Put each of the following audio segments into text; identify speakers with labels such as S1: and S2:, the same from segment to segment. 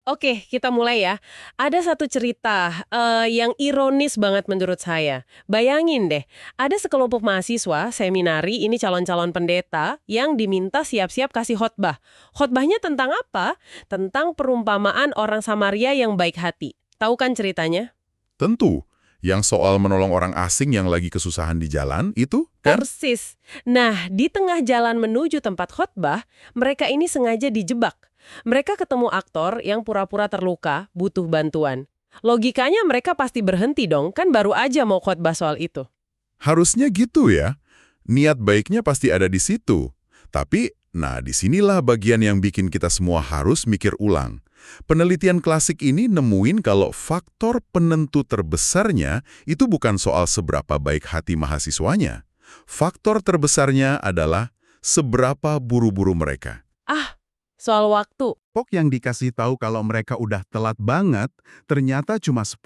S1: Oke, kita mulai ya. Ada satu cerita yang ironis banget menurut saya. Bayangin deh, ada sekelompok mahasiswa seminari, ini calon-calon pendeta, yang diminta siap-siap kasih khotbah. Khotbahnya tentang apa? Tentang perumpamaan orang Samaria yang baik hati. Tahu kan ceritanya?
S2: Tentu, yang soal menolong orang asing yang lagi kesusahan di jalan, itu kan?
S1: Persis. Nah, di tengah jalan menuju tempat khotbah, mereka ini sengaja dijebak. Mereka ketemu aktor yang pura-pura terluka, butuh bantuan. Logikanya mereka pasti berhenti dong, kan baru aja mau khotbah soal itu.
S2: Harusnya gitu ya. Niat baiknya pasti ada di situ. Tapi, nah disinilah bagian yang bikin kita semua harus mikir ulang. Penelitian klasik ini nemuin kalau faktor penentu terbesarnya itu bukan soal seberapa baik hati mahasiswanya. Faktor terbesarnya adalah seberapa buru-buru mereka.
S1: Ah, soal waktu.
S3: Kelompok yang dikasih tahu kalau mereka udah telat banget, ternyata cuma 10%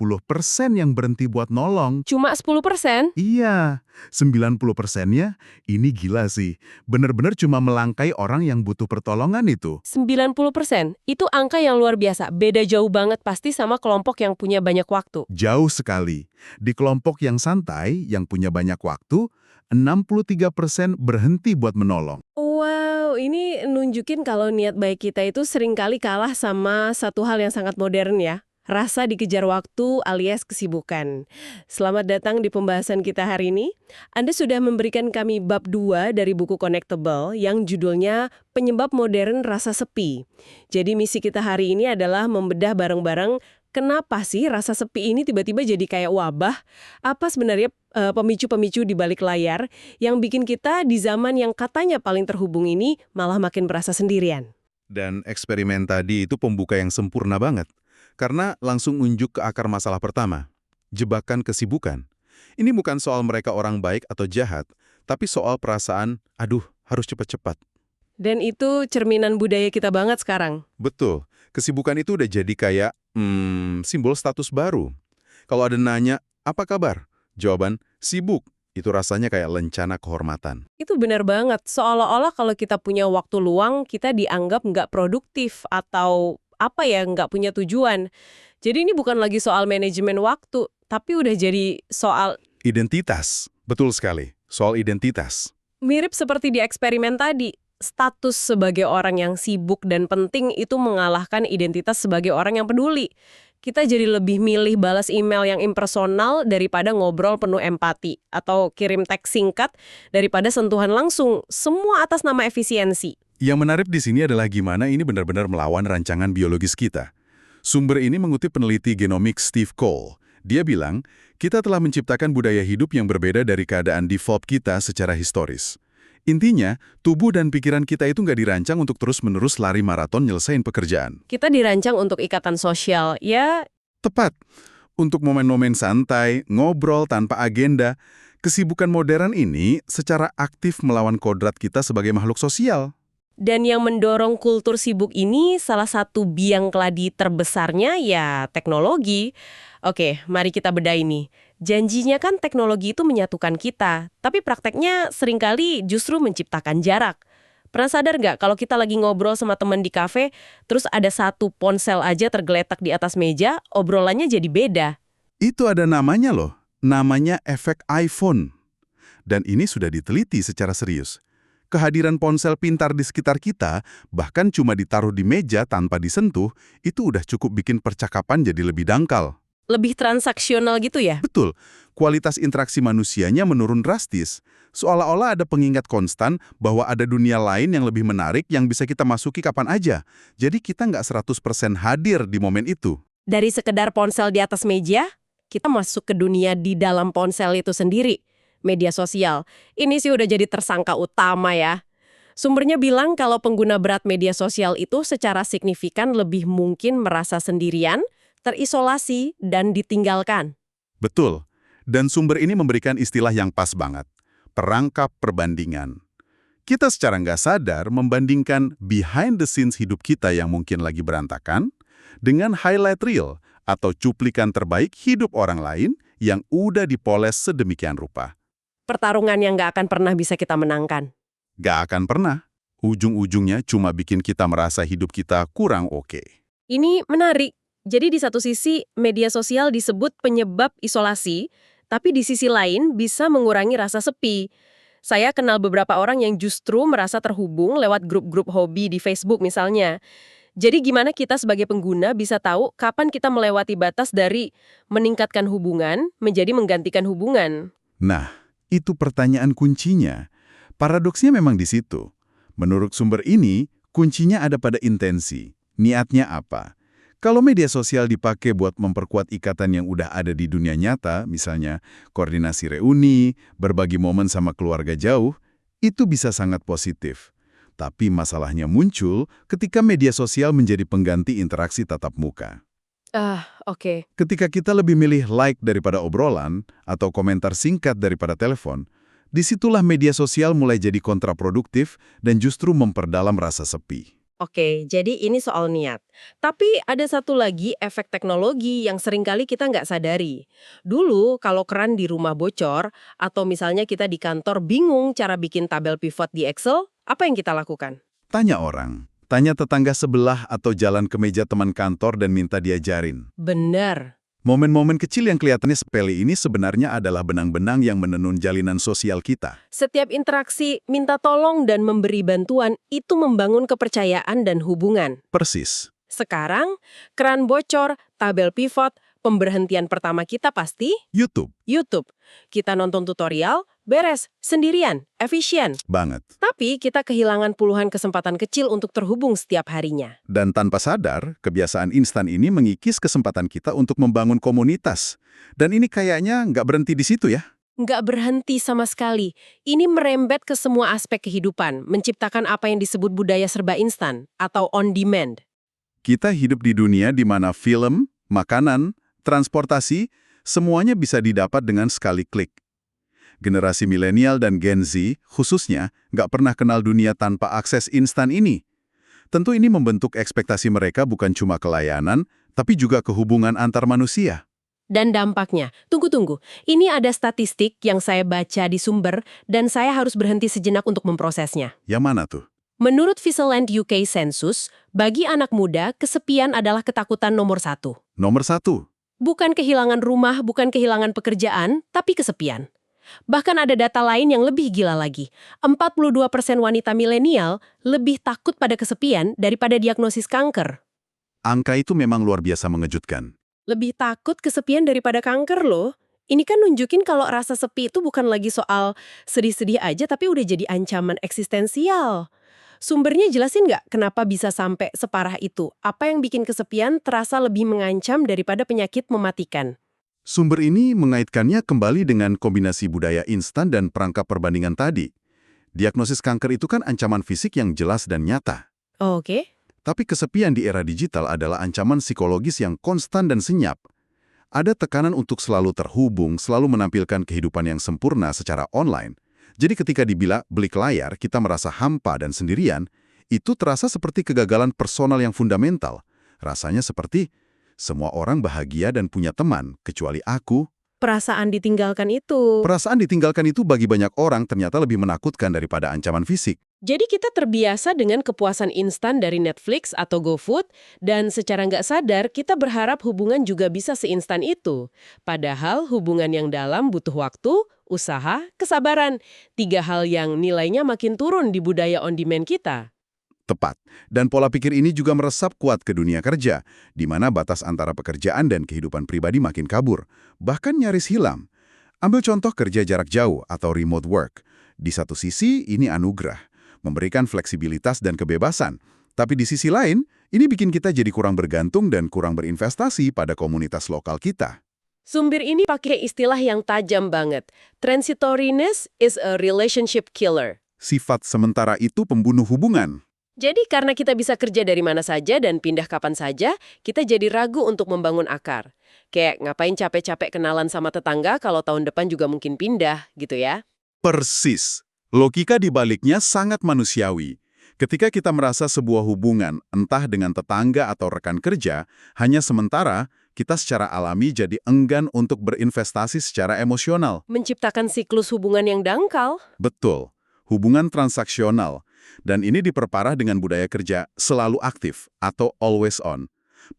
S3: yang berhenti buat nolong.
S1: Cuma 10%?
S3: Iya, 90%-nya ini gila sih. Bener-bener cuma melangkai orang yang butuh pertolongan itu.
S1: 90%? Itu angka yang luar biasa. Beda jauh banget pasti sama kelompok yang punya banyak waktu.
S3: Jauh sekali. Di kelompok yang santai, yang punya banyak waktu, 63% berhenti buat menolong.
S1: Wow, ini nunjukin kalau niat baik kita itu seringkali kalah sama satu hal yang sangat modern ya. Rasa dikejar waktu alias kesibukan. Selamat datang di pembahasan kita hari ini. Anda sudah memberikan kami bab 2 dari buku Connectable yang judulnya Penyebab Modern Rasa Sepi. Jadi misi kita hari ini adalah membedah bareng-bareng kenapa sih rasa sepi ini tiba-tiba jadi kayak wabah? Apa sebenarnya pemicu-pemicu di balik layar yang bikin kita di zaman yang katanya paling terhubung ini malah makin merasa sendirian?
S4: Dan eksperimen tadi itu pembuka yang sempurna banget. Karena langsung unjuk ke akar masalah pertama, jebakan kesibukan. Ini bukan soal mereka orang baik atau jahat, tapi soal perasaan, aduh, harus cepat-cepat.
S1: Dan itu cerminan budaya kita banget sekarang.
S4: Betul, kesibukan itu udah jadi kayak, simbol status baru. Kalau ada nanya, apa kabar? Jawaban, sibuk. Itu rasanya kayak lencana kehormatan.
S1: Itu benar banget. Seolah-olah kalau kita punya waktu luang, kita dianggap nggak produktif atau apa ya, nggak punya tujuan. Jadi ini bukan lagi soal manajemen waktu, tapi udah jadi soal
S4: Identitas, betul sekali, soal identitas.
S1: mirip seperti di eksperimen tadi. Status sebagai orang yang sibuk dan penting itu mengalahkan identitas sebagai orang yang peduli. Kita jadi lebih milih balas email yang impersonal daripada ngobrol penuh empati, atau kirim teks singkat daripada sentuhan langsung, semua atas nama efisiensi.
S4: Yang menarik di sini adalah gimana ini benar-benar melawan rancangan biologis kita. Sumber ini mengutip peneliti genomik Steve Cole. Dia bilang, kita telah menciptakan budaya hidup yang berbeda dari keadaan default kita secara historis. Intinya, tubuh dan pikiran kita itu nggak dirancang untuk terus-menerus lari maraton nyelesain pekerjaan.
S1: Kita dirancang untuk ikatan sosial, ya.
S4: Tepat. Untuk momen-momen santai, ngobrol tanpa agenda, kesibukan modern ini secara aktif melawan kodrat kita sebagai makhluk sosial.
S1: Dan yang mendorong kultur sibuk ini salah satu biang keladi terbesarnya ya teknologi. Oke, mari kita bedah ini. Janjinya kan teknologi itu menyatukan kita, tapi prakteknya seringkali justru menciptakan jarak. Pernah sadar nggak kalau kita lagi ngobrol sama teman di kafe, terus ada satu ponsel aja tergeletak di atas meja, obrolannya jadi beda.
S4: Itu ada namanya loh, namanya efek iPhone. Dan ini sudah diteliti secara serius. Kehadiran ponsel pintar di sekitar kita, bahkan cuma ditaruh di meja tanpa disentuh, itu udah cukup bikin percakapan jadi lebih dangkal.
S1: Lebih transaksional gitu ya?
S4: Betul, kualitas interaksi manusianya menurun drastis. Seolah-olah ada pengingat konstan bahwa ada dunia lain yang lebih menarik yang bisa kita masuki kapan aja. Jadi kita nggak 100% hadir di momen itu.
S1: Dari sekedar ponsel di atas meja, kita masuk ke dunia di dalam ponsel itu sendiri. Media sosial. Ini sih udah jadi tersangka utama ya. Sumbernya bilang kalau pengguna berat media sosial itu secara signifikan lebih mungkin merasa sendirian, terisolasi, dan ditinggalkan.
S4: Betul. Dan sumber ini memberikan istilah yang pas banget. Perangkap perbandingan. Kita secara nggak sadar membandingkan behind the scenes hidup kita yang mungkin lagi berantakan dengan highlight reel atau cuplikan terbaik hidup orang lain yang udah dipoles sedemikian rupa.
S1: Pertarungan yang nggak akan pernah bisa kita menangkan.
S4: Nggak akan pernah. Ujung-ujungnya cuma bikin kita merasa hidup kita kurang oke.
S1: Ini menarik. Jadi di satu sisi media sosial disebut penyebab isolasi, tapi di sisi lain bisa mengurangi rasa sepi. Saya kenal beberapa orang yang justru merasa terhubung lewat grup-grup hobi di Facebook misalnya. Jadi gimana kita sebagai pengguna bisa tahu kapan kita melewati batas dari meningkatkan hubungan menjadi menggantikan hubungan?
S3: Nah, itu pertanyaan kuncinya. Paradoksnya memang di situ. Menurut sumber ini, kuncinya ada pada intensi. Niatnya apa? Kalau media sosial dipakai buat memperkuat ikatan yang udah ada di dunia nyata, misalnya koordinasi reuni, berbagi momen sama keluarga jauh, itu bisa sangat positif. Tapi masalahnya muncul ketika media sosial menjadi pengganti interaksi tatap muka.
S1: Oke.
S3: Ketika kita lebih milih like daripada obrolan, atau komentar singkat daripada telepon, disitulah media sosial mulai jadi kontraproduktif dan justru memperdalam rasa sepi.
S1: Oke, jadi ini soal niat. Tapi ada satu lagi efek teknologi yang seringkali kita nggak sadari. Dulu kalau keran di rumah bocor, atau misalnya kita di kantor bingung cara bikin tabel pivot di Excel, apa yang kita lakukan?
S3: Tanya orang, tanya tetangga sebelah atau jalan ke meja teman kantor dan minta diajarin.
S1: Benar.
S3: Momen-momen kecil yang kelihatannya sepele ini sebenarnya adalah benang-benang yang menenun jalinan sosial kita.
S1: Setiap interaksi, minta tolong dan memberi bantuan itu membangun kepercayaan dan hubungan.
S3: Persis.
S1: Sekarang, keran bocor, tabel pivot, pemberhentian pertama kita pasti
S3: YouTube.
S1: YouTube. Kita nonton tutorial, beres, sendirian, efisien.
S3: Banget.
S1: Tapi kita kehilangan puluhan kesempatan kecil untuk terhubung setiap harinya.
S3: Dan tanpa sadar, kebiasaan instan ini mengikis kesempatan kita untuk membangun komunitas. Dan ini kayaknya nggak berhenti di situ ya.
S1: Nggak berhenti sama sekali. Ini merembet ke semua aspek kehidupan, menciptakan apa yang disebut budaya serba instan atau on demand.
S3: Kita hidup di dunia di mana film, makanan, transportasi, semuanya bisa didapat dengan sekali klik. Generasi milenial dan Gen Z, khususnya, nggak pernah kenal dunia tanpa akses instan ini. Tentu ini membentuk ekspektasi mereka bukan cuma ke layanan, tapi juga ke hubungan antar manusia.
S1: Dan dampaknya, tunggu. Ini ada statistik yang saya baca di sumber dan saya harus berhenti sejenak untuk memprosesnya.
S3: Yang mana tuh?
S1: Menurut Vigilant UK Census, bagi anak muda, kesepian adalah ketakutan nomor 1.
S3: Nomor 1.
S1: Bukan kehilangan rumah, bukan kehilangan pekerjaan, tapi kesepian. Bahkan ada data lain yang lebih gila lagi. 42% wanita milenial lebih takut pada kesepian daripada diagnosis kanker.
S3: Angka itu memang luar biasa mengejutkan.
S1: Lebih takut kesepian daripada kanker loh. Ini kan nunjukin kalau rasa sepi itu bukan lagi soal sedih-sedih aja, tapi udah jadi ancaman eksistensial. Sumbernya jelasin nggak kenapa bisa sampai separah itu? Apa yang bikin kesepian terasa lebih mengancam daripada penyakit mematikan?
S3: Sumber ini mengaitkannya kembali dengan kombinasi budaya instan dan perangkap perbandingan tadi. Diagnosis kanker itu kan ancaman fisik yang jelas dan nyata.
S1: Oke.
S3: Tapi kesepian di era digital adalah ancaman psikologis yang konstan dan senyap. Ada tekanan untuk selalu terhubung, selalu menampilkan kehidupan yang sempurna secara online. Jadi ketika dibilang balik layar, kita merasa hampa dan sendirian, itu terasa seperti kegagalan personal yang fundamental. Rasanya seperti semua orang bahagia dan punya teman, kecuali aku.
S1: Perasaan ditinggalkan itu.
S3: Perasaan ditinggalkan itu bagi banyak orang ternyata lebih menakutkan daripada ancaman fisik.
S1: Jadi kita terbiasa dengan kepuasan instan dari Netflix atau GoFood, dan secara nggak sadar kita berharap hubungan juga bisa seinstan itu. Padahal hubungan yang dalam butuh waktu, usaha, kesabaran. 3 hal yang nilainya makin turun di budaya on-demand kita.
S3: Tepat. Dan pola pikir ini juga meresap kuat ke dunia kerja, di mana batas antara pekerjaan dan kehidupan pribadi makin kabur, bahkan nyaris hilang. Ambil contoh kerja jarak jauh atau remote work. Di satu sisi, ini anugerah, memberikan fleksibilitas dan kebebasan. Tapi di sisi lain, ini bikin kita jadi kurang bergantung dan kurang berinvestasi pada komunitas lokal kita.
S1: Sumber ini pakai istilah yang tajam banget. Transitoriness is a relationship killer.
S3: Sifat sementara itu pembunuh hubungan.
S1: Jadi karena kita bisa kerja dari mana saja dan pindah kapan saja, kita jadi ragu untuk membangun akar. Kayak ngapain capek-capek kenalan sama tetangga kalau tahun depan juga mungkin pindah, gitu ya.
S3: Persis. Logika di baliknya sangat manusiawi. Ketika kita merasa sebuah hubungan, entah dengan tetangga atau rekan kerja, hanya sementara, kita secara alami jadi enggan untuk berinvestasi secara emosional.
S1: Menciptakan siklus hubungan yang dangkal.
S3: Betul. Hubungan transaksional. Dan ini diperparah dengan budaya kerja selalu aktif atau always on.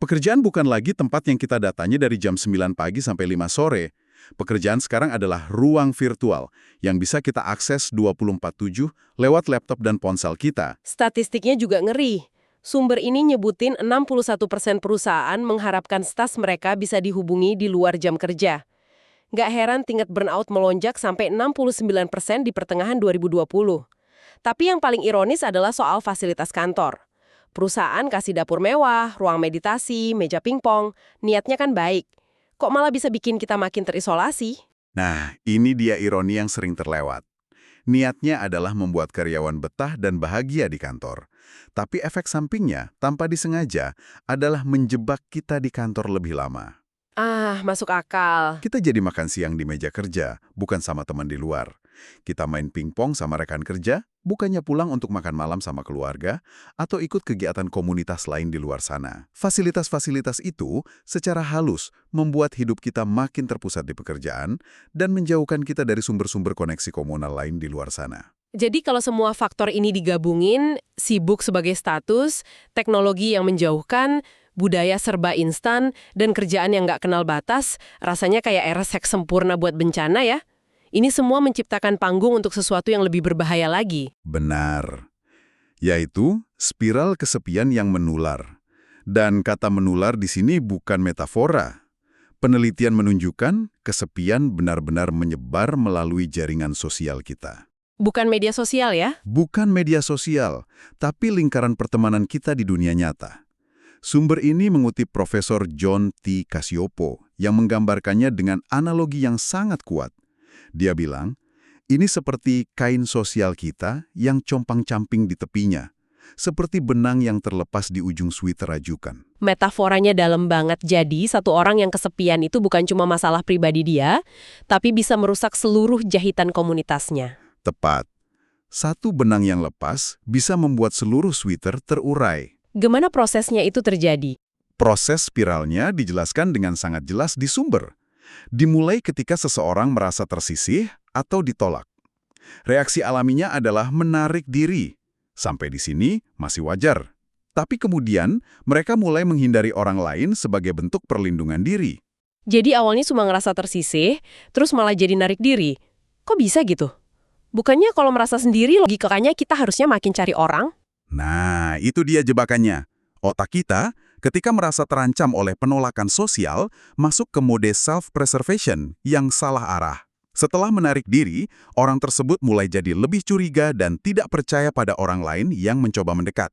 S3: Pekerjaan bukan lagi tempat yang kita datangi dari jam 9 pagi sampai 5 sore. Pekerjaan sekarang adalah ruang virtual yang bisa kita akses 24/7 lewat laptop dan ponsel kita.
S1: Statistiknya juga ngeri. Sumber ini nyebutin 61% perusahaan mengharapkan staf mereka bisa dihubungi di luar jam kerja. Nggak heran tingkat burnout melonjak sampai 69% di pertengahan 2020. Tapi yang paling ironis adalah soal fasilitas kantor. Perusahaan kasih dapur mewah, ruang meditasi, meja pingpong, niatnya kan baik. Kok malah bisa bikin kita makin terisolasi?
S3: Nah, ini dia ironi yang sering terlewat. Niatnya adalah membuat karyawan betah dan bahagia di kantor. Tapi efek sampingnya, tanpa disengaja, adalah menjebak kita di kantor lebih lama.
S1: Ah, masuk akal.
S3: Kita jadi makan siang di meja kerja, bukan sama teman di luar. Kita main pingpong sama rekan kerja, bukannya pulang untuk makan malam sama keluarga, atau ikut kegiatan komunitas lain di luar sana. Fasilitas-fasilitas itu secara halus membuat hidup kita makin terpusat di pekerjaan dan menjauhkan kita dari sumber-sumber koneksi komunal lain di luar sana.
S1: Jadi kalau semua faktor ini digabungin, sibuk sebagai status, teknologi yang menjauhkan, budaya serba instan, dan kerjaan yang nggak kenal batas, rasanya kayak era seks sempurna buat bencana ya. Ini semua menciptakan panggung untuk sesuatu yang lebih berbahaya lagi.
S3: Benar. Yaitu spiral kesepian yang menular. Dan kata menular di sini bukan metafora. Penelitian menunjukkan kesepian benar-benar menyebar melalui jaringan sosial kita.
S1: Bukan media sosial ya?
S3: Bukan media sosial, tapi lingkaran pertemanan kita di dunia nyata. Sumber ini mengutip Profesor John T. Cacioppo yang menggambarkannya dengan analogi yang sangat kuat. Dia bilang, ini seperti kain sosial kita yang compang-camping di tepinya, seperti benang yang terlepas di ujung sweater rajukan.
S1: Metaforanya dalam banget, jadi satu orang yang kesepian itu bukan cuma masalah pribadi dia, tapi bisa merusak seluruh jahitan komunitasnya.
S3: Tepat. Satu benang yang lepas bisa membuat seluruh sweater terurai.
S1: Gimana prosesnya itu terjadi?
S3: Proses spiralnya dijelaskan dengan sangat jelas di sumber. Dimulai ketika seseorang merasa tersisih atau ditolak. Reaksi alaminya adalah menarik diri. Sampai di sini masih wajar. Tapi kemudian mereka mulai menghindari orang lain sebagai bentuk perlindungan diri.
S1: Jadi awalnya cuma ngerasa tersisih, terus malah jadi narik diri. Kok bisa gitu? Bukannya kalau merasa sendiri logikanya kita harusnya makin cari orang?
S3: Nah, itu dia jebakannya. Otak kita, ketika merasa terancam oleh penolakan sosial, masuk ke mode self-preservation yang salah arah. Setelah menarik diri, orang tersebut mulai jadi lebih curiga dan tidak percaya pada orang lain yang mencoba mendekat.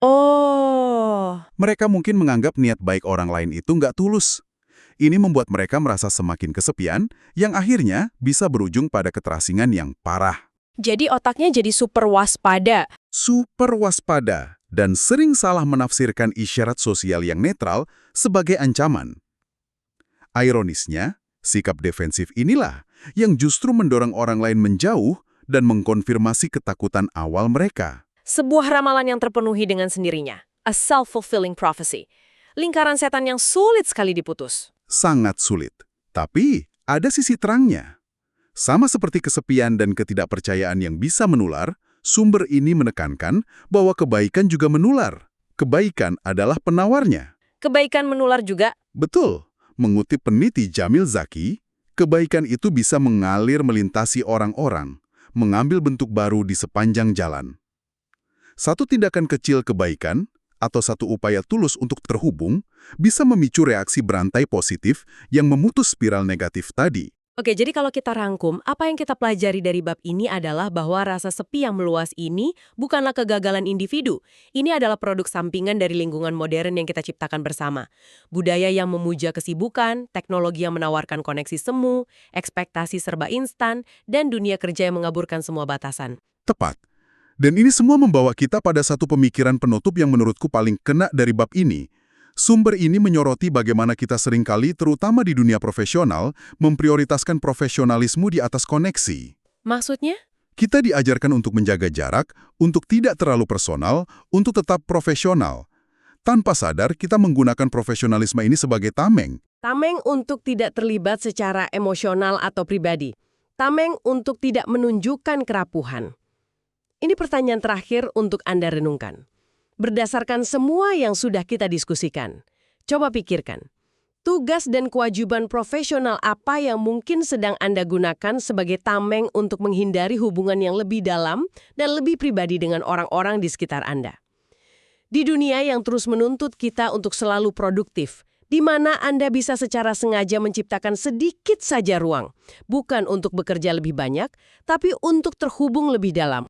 S1: Oh,
S3: Mereka mungkin menganggap niat baik orang lain itu nggak tulus. Ini membuat mereka merasa semakin kesepian, yang akhirnya bisa berujung pada keterasingan yang parah.
S1: jadi otaknya jadi super waspada.
S3: Super waspada dan sering salah menafsirkan isyarat sosial yang netral sebagai ancaman. Ironisnya, sikap defensif inilah yang justru mendorong orang lain menjauh dan mengkonfirmasi ketakutan awal mereka.
S1: Sebuah ramalan yang terpenuhi dengan sendirinya. A self-fulfilling prophecy. Lingkaran setan yang sulit sekali diputus.
S3: Sangat sulit. Tapi ada sisi terangnya. Sama seperti kesepian dan ketidakpercayaan yang bisa menular, sumber ini menekankan bahwa kebaikan juga menular. Kebaikan adalah penawarnya.
S1: Kebaikan menular juga.
S3: Betul. Mengutip peneliti Jamil Zaki, kebaikan itu bisa mengalir melintasi orang-orang, mengambil bentuk baru di sepanjang jalan. Satu tindakan kecil kebaikan, atau satu upaya tulus untuk terhubung, bisa memicu reaksi berantai positif yang memutus spiral negatif tadi.
S1: Oke, jadi kalau kita rangkum, apa yang kita pelajari dari bab ini adalah bahwa rasa sepi yang meluas ini bukanlah kegagalan individu. Ini adalah produk sampingan dari lingkungan modern yang kita ciptakan bersama. Budaya yang memuja kesibukan, teknologi yang menawarkan koneksi semu, ekspektasi serba instan, dan dunia kerja yang mengaburkan semua batasan.
S3: Tepat. Dan ini semua membawa kita pada satu pemikiran penutup yang menurutku paling kena dari bab ini. Sumber ini menyoroti bagaimana kita seringkali, terutama di dunia profesional, memprioritaskan profesionalisme di atas koneksi.
S1: Maksudnya?
S3: Kita diajarkan untuk menjaga jarak, untuk tidak terlalu personal, untuk tetap profesional. Tanpa sadar, kita menggunakan profesionalisme ini sebagai tameng.
S1: Tameng untuk tidak terlibat secara emosional atau pribadi. Tameng untuk tidak menunjukkan kerapuhan. Ini pertanyaan terakhir untuk Anda renungkan. Berdasarkan semua yang sudah kita diskusikan, Coba pikirkan, tugas dan kewajiban profesional apa yang mungkin sedang Anda gunakan sebagai tameng untuk menghindari hubungan yang lebih dalam dan lebih pribadi dengan orang-orang di sekitar Anda. Di dunia yang terus menuntut kita untuk selalu produktif, di mana Anda bisa secara sengaja menciptakan sedikit saja ruang, bukan untuk bekerja lebih banyak, tapi untuk terhubung lebih dalam.